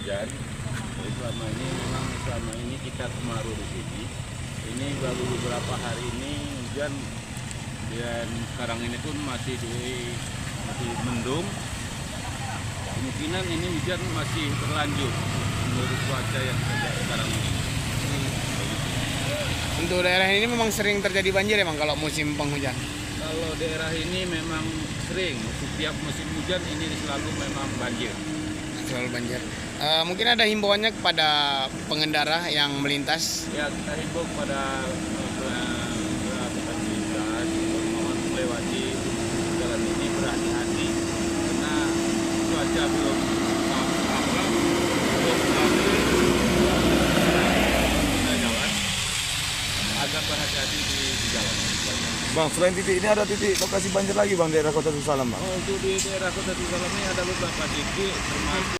hujan. Jadi selama ini kita kemarau di sini. Ini baru beberapa hari ini hujan dan sekarang ini pun masih mendung. Kemungkinan ini hujan masih berlanjut menurut cuaca yang ada sekarang ini. Untuk daerah ini memang sering terjadi banjir emang kalau musim penghujan. Kalau daerah ini memang sering, setiap musim hujan ini selalu memang banjir. Selalu banjir. Mungkin ada himbauannya kepada pengendara yang melintas. Ya, kita himbau kepada pemerintah mohon melewati jalan ini berhati-hati karena cuaca belum jalan, agak berhati-hati di jalan. Bang, selain titik ini ada titik lokasi banjir lagi bang daerah Kota Darussalam bang? Untuk di daerah Kota Darussalam ini ada beberapa titik termasuk